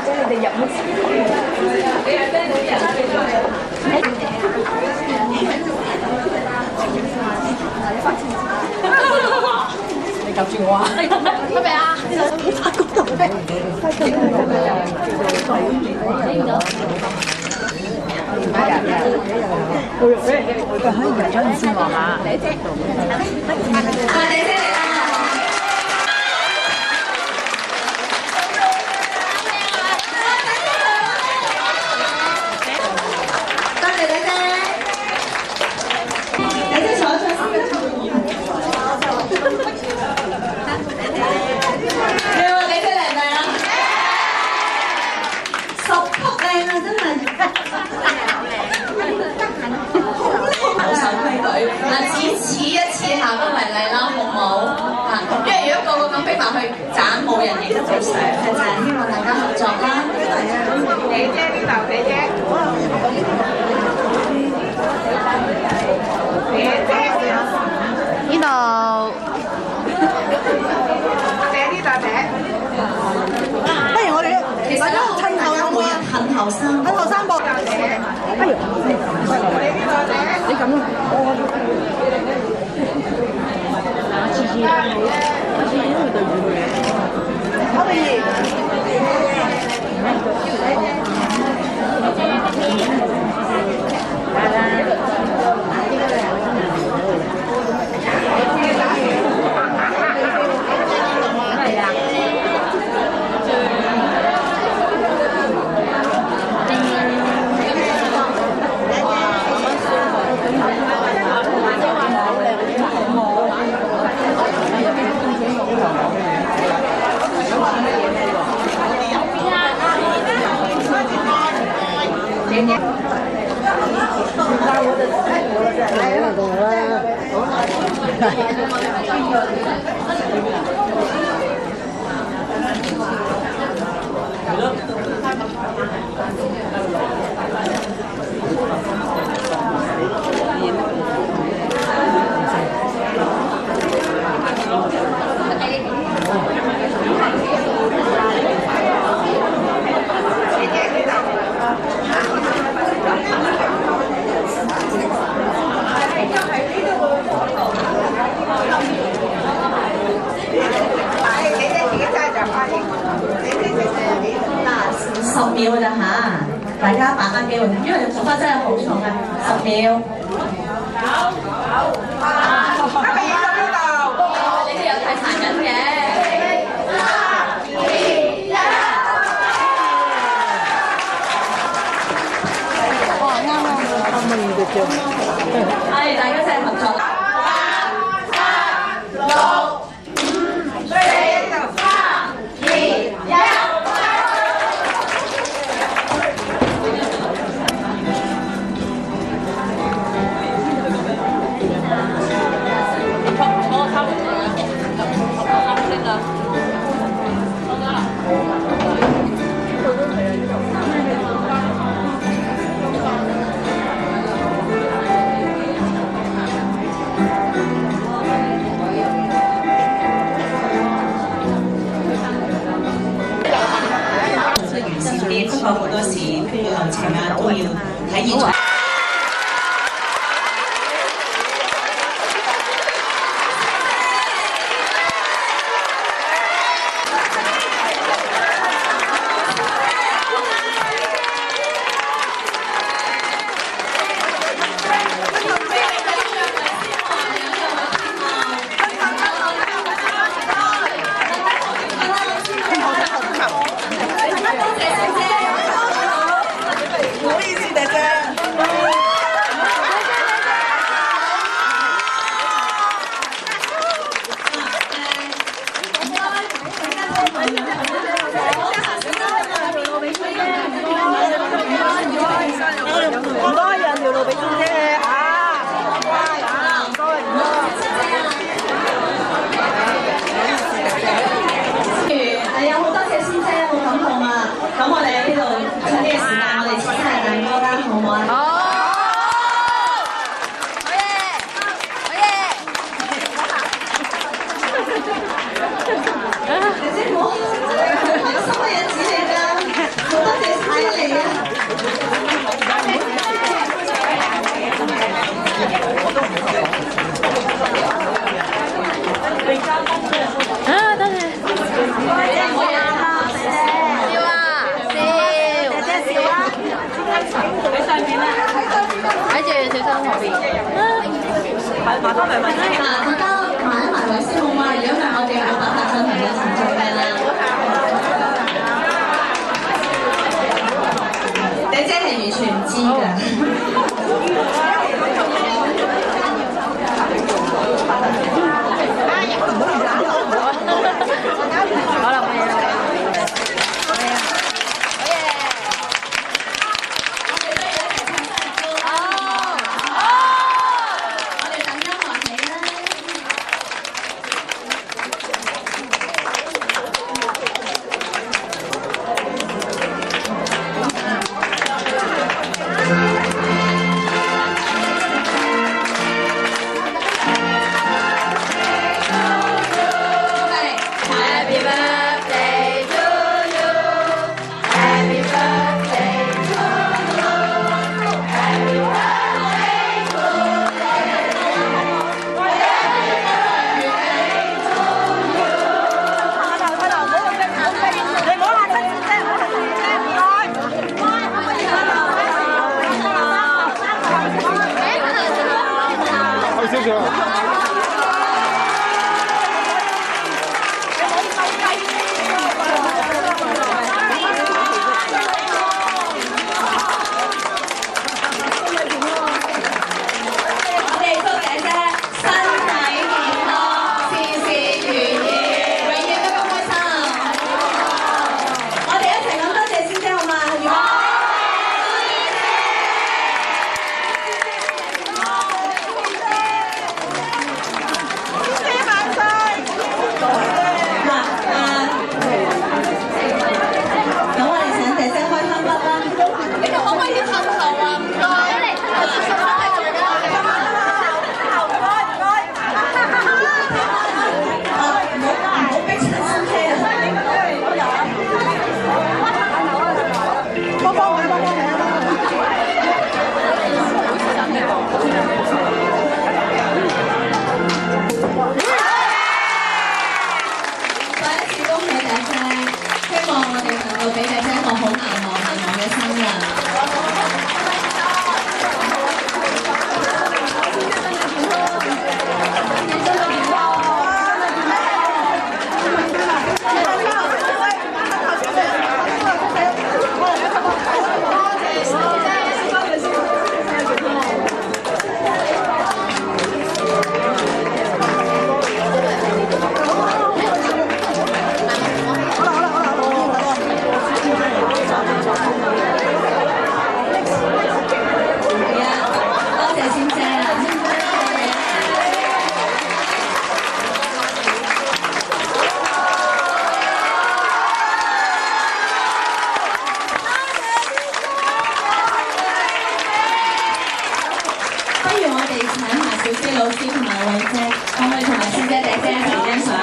你夾住我啊！你做咩？做咩啊？發覺到咩？我肉咧，我可以入咗你先喎嚇。姐姐，姐姐嚟啦！多謝姐姐，姐姐坐坐先。你話姐姐靚唔靚啊？10級靚啊，真係。守規矩嗱，只此一次，下不為例啦，好唔好？啊，因為如果個個咁逼埋去斬，冇人影得到相嘅就係希望大家合作啦。姐姐呢度，姐姐，呢度，姐呢度姐。不如我哋其實趁後有冇人近後生？近後生噃。哎呦！你咁咯，次次都會對住佢嘅。可唔可以？10秒㗎咋嚇，大家把握機會，因為頭髮真係好重嘅，10秒。今日影到呢度，你啲人係殘忍嘅。3、2、1。哦，啱啊！係，大家一齊合作。5、4、3、2、1。不過好多時流程啊都要喺現場。姐姐我開心嘅日子嚟㗎。大家埋一埋位先好嘛？如果唔係，我哋冇辦法進行嘅程序㗎啦。姐姐係完全唔知㗎。好啦，冇嘢啦。謝謝。俾姐姐一個好難忘嘅生日。不如我哋請埋小資老師同埋慧姐，可唔可以同埋師姐姐姐一齊欣賞？